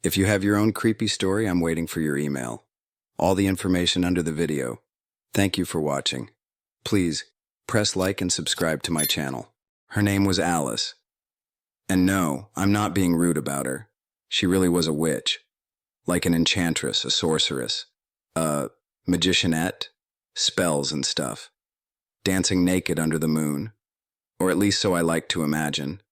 If you have your own creepy story, I'm waiting for your email. All the information under the video. Thank you for watching. Please, press like and subscribe to my channel. Her name was Alice. And no, I'm not being rude about her. She really was a witch. Like an enchantress, a sorceress, a magicianette, spells and stuff. Dancing naked under the moon. Or at least so I like to imagine.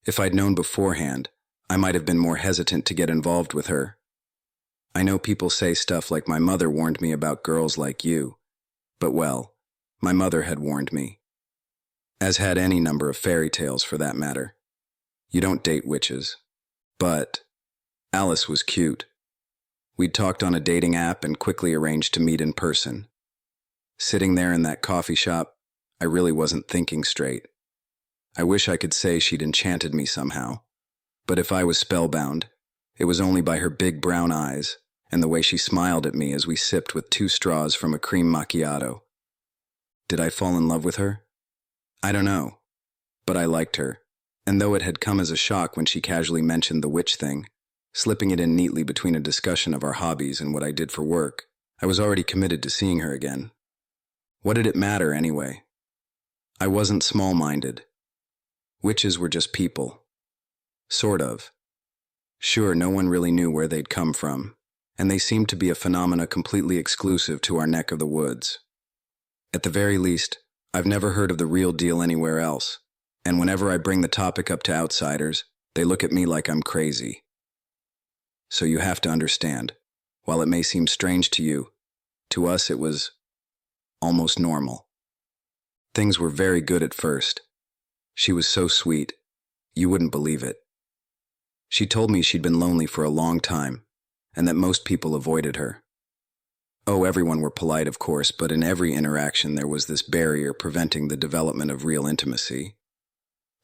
If I'd known beforehand, I might have been more hesitant to get involved with her. I know people say stuff like my mother warned me about girls like you, but well, my mother had warned me. As had any number of fairy tales for that matter. You don't date witches. But Alice was cute. We'd talked on a dating app and quickly arranged to meet in person. Sitting there in that coffee shop, I really wasn't thinking straight. I wish I could say she'd enchanted me somehow. But if I was spellbound, it was only by her big brown eyes and the way she smiled at me as we sipped with 2 straws from a cream macchiato. Did I fall in love with her? I don't know. But I liked her, and though it had come as a shock when she casually mentioned the witch thing, slipping it in neatly between a discussion of our hobbies and what I did for work, I was already committed to seeing her again. What did it matter anyway? I wasn't small-minded. Witches were just people. Sort of. Sure, no one really knew where they'd come from, and they seemed to be a phenomena completely exclusive to our neck of the woods. At the very least, I've never heard of the real deal anywhere else, and whenever I bring the topic up to outsiders, they look at me like I'm crazy. So you have to understand, while it may seem strange to you, to us it was almost normal. Things were very good at first. She was so sweet, you wouldn't believe it. She told me she'd been lonely for a long time, and that most people avoided her. Oh, everyone were polite, of course, but in every interaction there was this barrier preventing the development of real intimacy.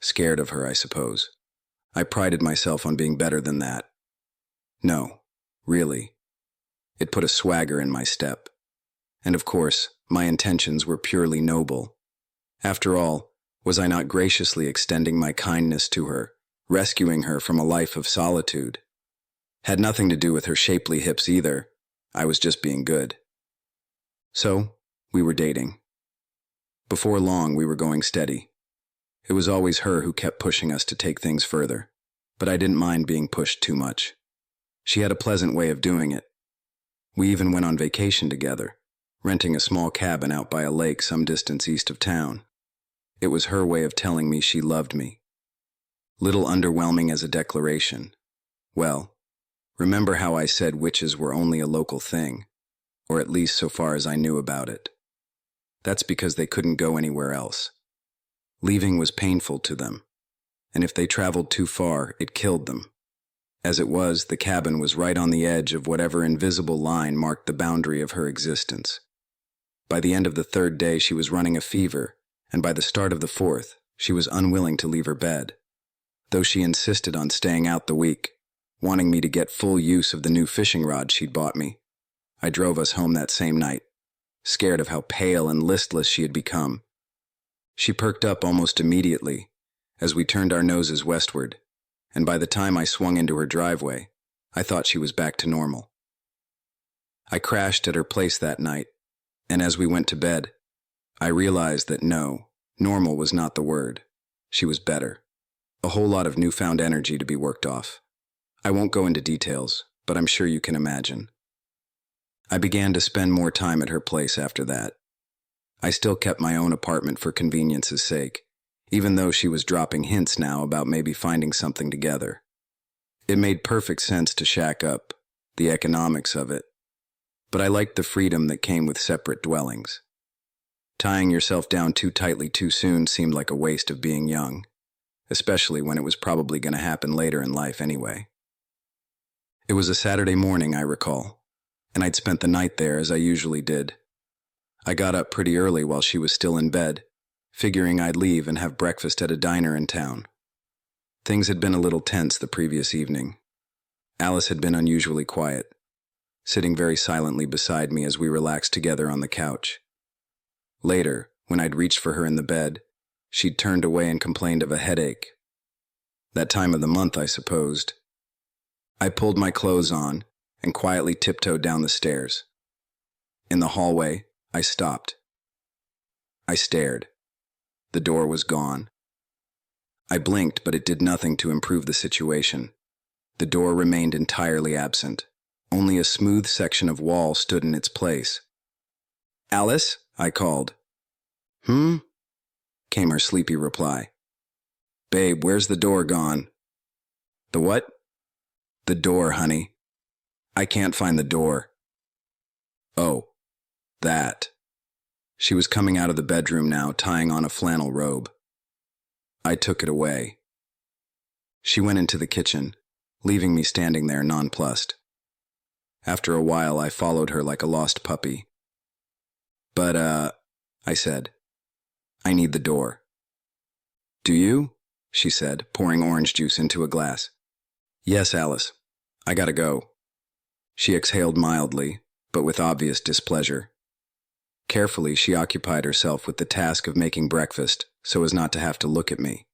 Scared of her, I suppose. I prided myself on being better than that. No, really. It put a swagger in my step. And of course, my intentions were purely noble. After all, was I not graciously extending my kindness to her, rescuing her from a life of solitude? Had nothing to do with her shapely hips either. I was just being good. So, we were dating. Before long, we were going steady. It was always her who kept pushing us to take things further, but I didn't mind being pushed too much. She had a pleasant way of doing it. We even went on vacation together, renting a small cabin out by a lake some distance east of town. It was her way of telling me she loved me. Little underwhelming as a declaration. Well, remember how I said witches were only a local thing, or at least so far as I knew about it. That's because they couldn't go anywhere else. Leaving was painful to them, and if they traveled too far, it killed them. As it was, the cabin was right on the edge of whatever invisible line marked the boundary of her existence. By the end of the 3rd day, she was running a fever, and by the start of the 4th, she was unwilling to leave her bed, though she insisted on staying out the week, wanting me to get full use of the new fishing rod she'd bought me. I drove us home that same night, scared of how pale and listless she had become. She perked up almost immediately as we turned our noses westward, and by the time I swung into her driveway, I thought she was back to normal. I crashed at her place that night, and as we went to bed, I realized that no, normal was not the word. She was better. A whole lot of newfound energy to be worked off. I won't go into details, but I'm sure you can imagine. I began to spend more time at her place after that. I still kept my own apartment for convenience's sake, even though she was dropping hints now about maybe finding something together. It made perfect sense to shack up, the economics of it, but I liked the freedom that came with separate dwellings. Tying yourself down too tightly too soon seemed like a waste of being young, especially when it was probably going to happen later in life anyway. It was a Saturday morning, I recall, and I'd spent the night there as I usually did. I got up pretty early while she was still in bed, figuring I'd leave and have breakfast at a diner in town. Things had been a little tense the previous evening. Alice had been unusually quiet, sitting very silently beside me as we relaxed together on the couch. Later, when I'd reached for her in the bed, she'd turned away and complained of a headache. That time of the month, I supposed. I pulled my clothes on and quietly tiptoed down the stairs. In the hallway, I stopped. I stared. The door was gone. I blinked, but it did nothing to improve the situation. The door remained entirely absent. Only a smooth section of wall stood in its place. "Alice?" I called. "Hmm?" came her sleepy reply. "Babe, where's the door gone?" "The what?" "The door, honey. I can't find the door." "Oh, that." She was coming out of the bedroom now, tying on a flannel robe. I took it away. She went into the kitchen, leaving me standing there nonplussed. After a while, I followed her like a lost puppy. "But, I said, "I need the door." "Do you?" she said, pouring orange juice into a glass. "Yes, Alice. I gotta go." She exhaled mildly, but with obvious displeasure. Carefully, she occupied herself with the task of making breakfast so as not to have to look at me.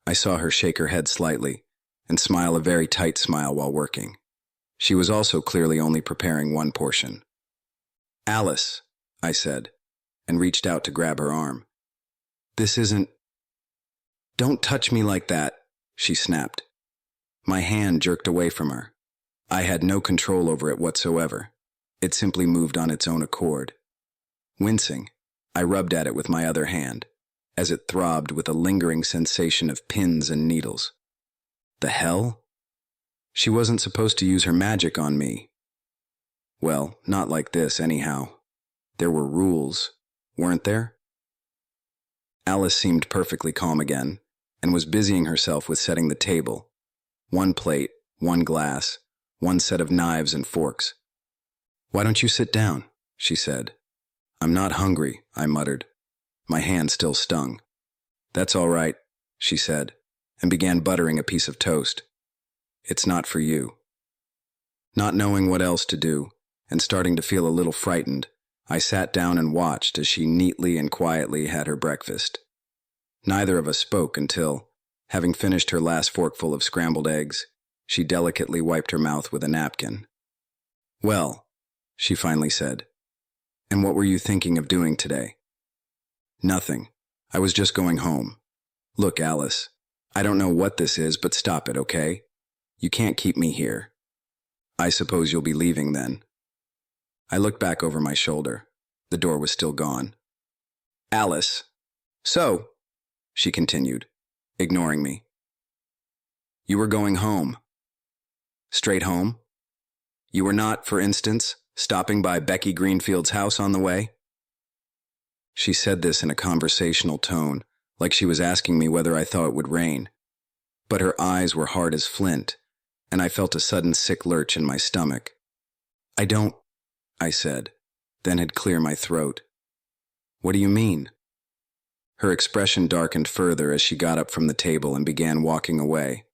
I saw her shake her head slightly and smile a very tight smile while working. She was also clearly only preparing one portion. "Alice," I said, and reached out to grab her arm. "This isn't—" "Don't touch me like that," she snapped. My hand jerked away from her. I had no control over it whatsoever. It simply moved on its own accord. Wincing, I rubbed at it with my other hand, as it throbbed with a lingering sensation of pins and needles. The hell? She wasn't supposed to use her magic on me. Well, not like this, anyhow. There were rules, weren't there? Alice seemed perfectly calm again, and was busying herself with setting the table. One plate, one glass, one set of knives and forks. "Why don't you sit down?" she said. "I'm not hungry," I muttered. My hand still stung. "That's all right," she said, and began buttering a piece of toast. "It's not for you." Not knowing what else to do, and starting to feel a little frightened, I sat down and watched as she neatly and quietly had her breakfast. Neither of us spoke until, having finished her last forkful of scrambled eggs, she delicately wiped her mouth with a napkin. "Well," she finally said, "and what were you thinking of doing today?" "Nothing. I was just going home. Look, Alice, I don't know what this is, but stop it, okay? You can't keep me here. I suppose you'll be leaving then." I looked back over my shoulder. The door was still gone. "Alice. So," she continued, ignoring me. "You were going home. Straight home? You were not, for instance, stopping by Becky Greenfield's house on the way?" She said this in a conversational tone, like she was asking me whether I thought it would rain. But her eyes were hard as flint, and I felt a sudden sick lurch in my stomach. "I don't," I said, then had clear my throat. "What do you mean?" Her expression darkened further as she got up from the table and began walking away.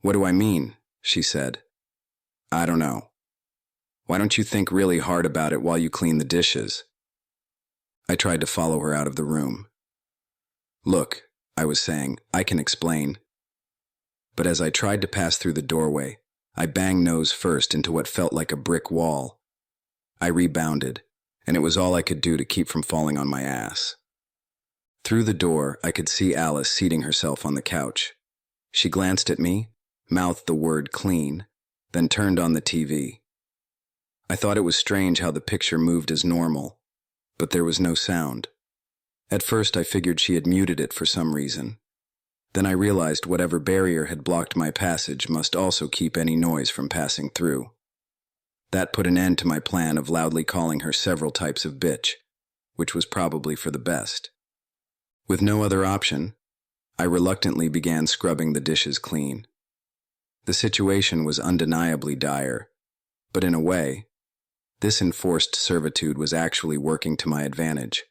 "What do I mean?" she said. "I don't know. Why don't you think really hard about it while you clean the dishes?" I tried to follow her out of the room. "Look," I was saying, "I can explain." But as I tried to pass through the doorway, I banged nose first into what felt like a brick wall. I rebounded, and it was all I could do to keep from falling on my ass. Through the door, I could see Alice seating herself on the couch. She glanced at me, mouthed the word clean, then turned on the TV. I thought it was strange how the picture moved as normal, but there was no sound. At first, I figured she had muted it for some reason. Then I realized whatever barrier had blocked my passage must also keep any noise from passing through. That put an end to my plan of loudly calling her several types of bitch, which was probably for the best. With no other option, I reluctantly began scrubbing the dishes clean. The situation was undeniably dire, but in a way, this enforced servitude was actually working to my advantage.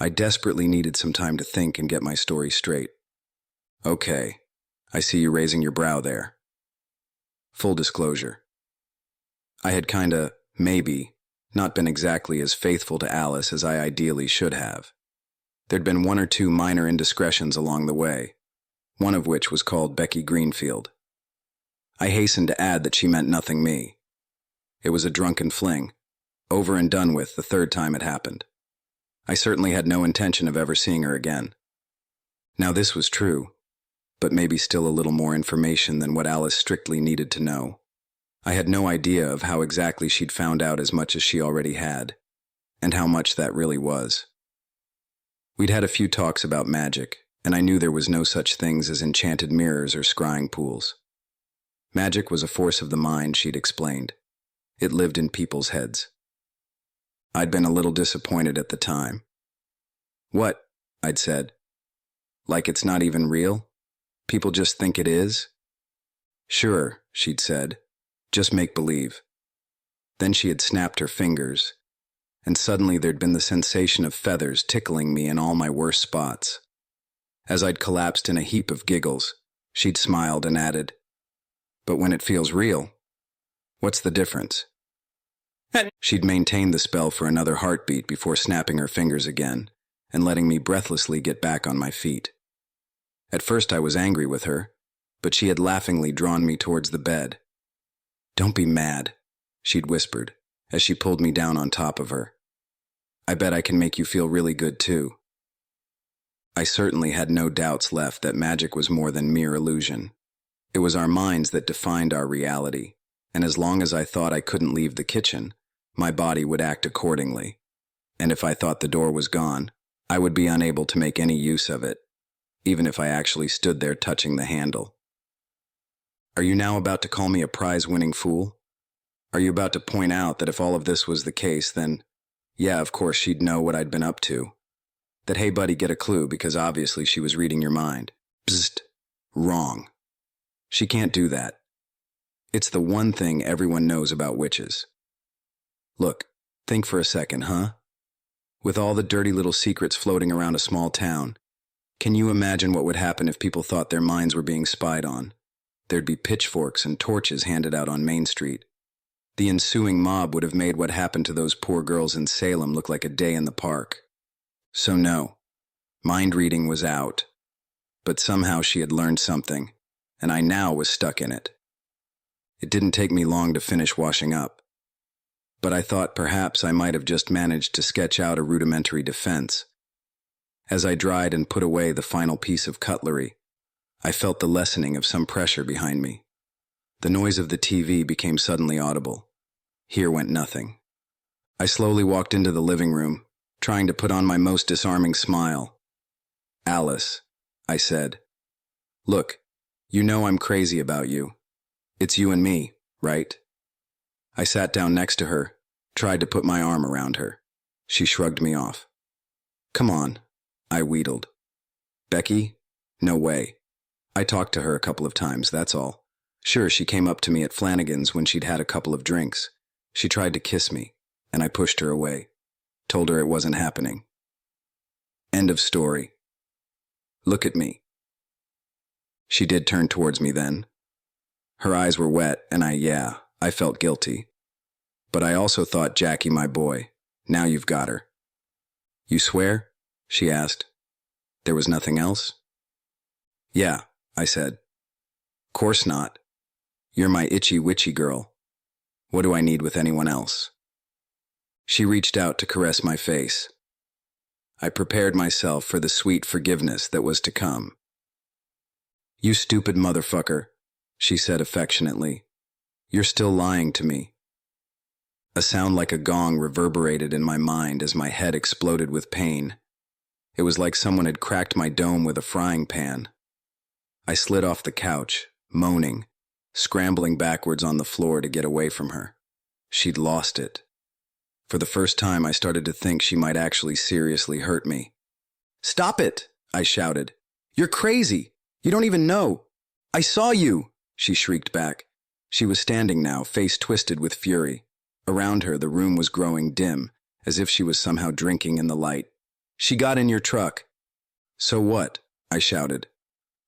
I desperately needed some time to think and get my story straight. "Okay, I see you raising your brow there." Full disclosure. I had maybe, not been exactly as faithful to Alice as I ideally should have. There'd been one or two minor indiscretions along the way, one of which was called Becky Greenfield. I hastened to add that she meant nothing me. It was a drunken fling, over and done with the third time it happened. I certainly had no intention of ever seeing her again. Now this was true, but maybe still a little more information than what Alice strictly needed to know. I had no idea of how exactly she'd found out as much as she already had, and how much that really was. We'd had a few talks about magic, and I knew there was no such things as enchanted mirrors or scrying pools. Magic was a force of the mind, she'd explained. It lived in people's heads. I'd been a little disappointed at the time. What? I'd said. Like it's not even real? People just think it is? Sure, she'd said. Just make believe. Then she had snapped her fingers, and suddenly there'd been the sensation of feathers tickling me in all my worst spots. As I'd collapsed in a heap of giggles, she'd smiled and added, "But when it feels real, what's the difference?" She'd maintained the spell for another heartbeat before snapping her fingers again and letting me breathlessly get back on my feet. At first I was angry with her, but she had laughingly drawn me towards the bed. "Don't be mad," she'd whispered as she pulled me down on top of her. "I bet I can make you feel really good too." I certainly had no doubts left that magic was more than mere illusion. It was our minds that defined our reality, and as long as I thought I couldn't leave the kitchen, my body would act accordingly. And if I thought the door was gone, I would be unable to make any use of it, even if I actually stood there touching the handle. Are you now about to call me a prize-winning fool? Are you about to point out that if all of this was the case, then, yeah, of course she'd know what I'd been up to? That, hey buddy, get a clue, because obviously she was reading your mind. Psst. Wrong. She can't do that. It's the one thing everyone knows about witches. Look, think for a second, huh? With all the dirty little secrets floating around a small town, can you imagine what would happen if people thought their minds were being spied on? There'd be pitchforks and torches handed out on Main Street. The ensuing mob would have made what happened to those poor girls in Salem look like a day in the park. So no, mind reading was out. But somehow she had learned something, and I now was stuck in it. It didn't take me long to finish washing up. But I thought perhaps I might have just managed to sketch out a rudimentary defense. As I dried and put away the final piece of cutlery, I felt the lessening of some pressure behind me. The noise of the TV became suddenly audible. Here went nothing. I slowly walked into the living room, trying to put on my most disarming smile. "Alice," I said. "Look, you know I'm crazy about you. It's you and me, right?" I sat down next to her, tried to put my arm around her. She shrugged me off. "Come on," I wheedled. "Becky? No way. I talked to her a couple of times, that's all. Sure, she came up to me at Flanagan's when she'd had a couple of drinks. She tried to kiss me, and I pushed her away. Told her it wasn't happening. End of story. Look at me." She did turn towards me then. Her eyes were wet, and I felt guilty. But I also thought, "Jackie, my boy, now you've got her." "You swear?" she asked. "There was nothing else?" "Yeah," I said. "Course not. You're my itchy witchy girl. What do I need with anyone else?" She reached out to caress my face. I prepared myself for the sweet forgiveness that was to come. "You stupid motherfucker," she said affectionately. "You're still lying to me." A sound like a gong reverberated in my mind as my head exploded with pain. It was like someone had cracked my dome with a frying pan. I slid off the couch, moaning, scrambling backwards on the floor to get away from her. She'd lost it. For the first time, I started to think she might actually seriously hurt me. "Stop it!" I shouted. "You're crazy! You don't even know! I saw you!" she shrieked back. She was standing now, face twisted with fury. Around her, the room was growing dim, as if she was somehow drinking in the light. "She got in your truck." "So what?" I shouted.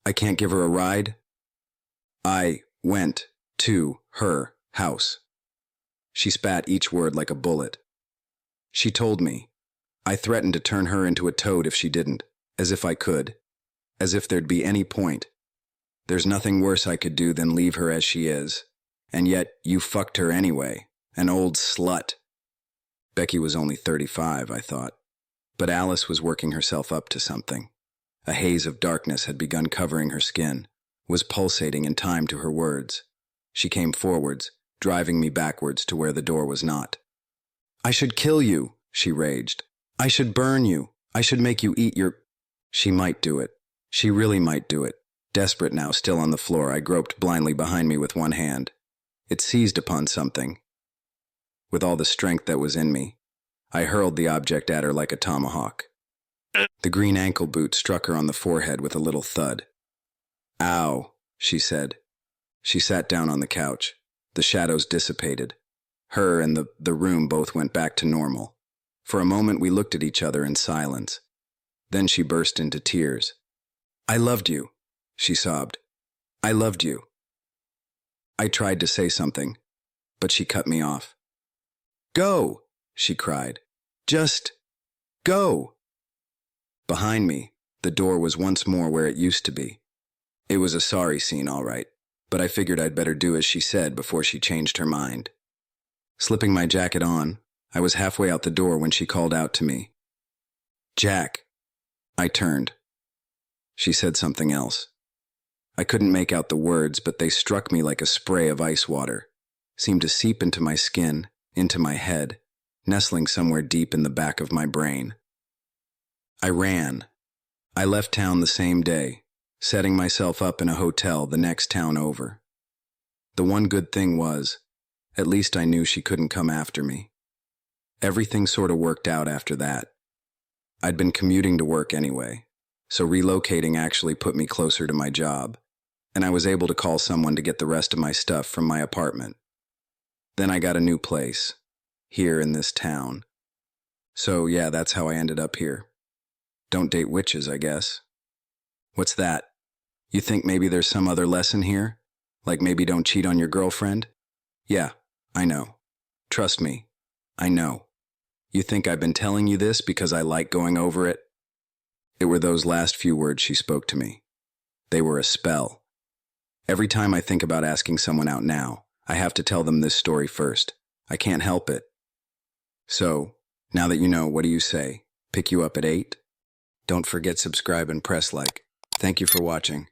"I can't give her a ride?" "I went to her house." She spat each word like a bullet. "She told me. I threatened to turn her into a toad if she didn't, as if I could, as if there'd be any point. There's nothing worse I could do than leave her as she is. And yet, you fucked her anyway. An old slut. Becky was only 35, I thought. But Alice was working herself up to something. A haze of darkness had begun covering her skin, was pulsating in time to her words. She came forwards, driving me backwards to where the door was not. I should kill you, she raged. I should burn you. I should make you eat your... She might do it. She really might do it. Desperate now, still on the floor, I groped blindly behind me with one hand. It seized upon something. With all the strength that was in me, I hurled the object at her like a tomahawk. The green ankle boot struck her on the forehead with a little thud. Ow, she said. She sat down on the couch. The shadows dissipated. Her and the room both went back to normal. For a moment we looked at each other in silence. Then she burst into tears. I loved you, she sobbed. I loved you. I tried to say something, but she cut me off. Go, she cried. Just go. Behind me, the door was once more where it used to be. It was a sorry scene, all right, but I figured I'd better do as she said before she changed her mind. Slipping my jacket on, I was halfway out the door when she called out to me. Jack. I turned. She said something else. I couldn't make out the words, but they struck me like a spray of ice water, seemed to seep into my skin, into my head, nestling somewhere deep in the back of my brain. I ran. I left town the same day, setting myself up in a hotel the next town over. The one good thing was, at least I knew she couldn't come after me. Everything sort of worked out after that. I'd been commuting to work anyway, so relocating actually put me closer to my job, and I was able to call someone to get the rest of my stuff from my apartment. Then I got a new place, here in this town. So yeah, that's how I ended up here. Don't date witches, I guess. What's that? You think maybe there's some other lesson here? Like maybe don't cheat on your girlfriend? Yeah, I know. Trust me, I know. You think I've been telling you this because I like going over it? It were those last few words she spoke to me. They were a spell. Every time I think about asking someone out now, I have to tell them this story first. I can't help it. So, now that you know, what do you say? Pick you up at 8? Don't forget subscribe and press like. Thank you for watching.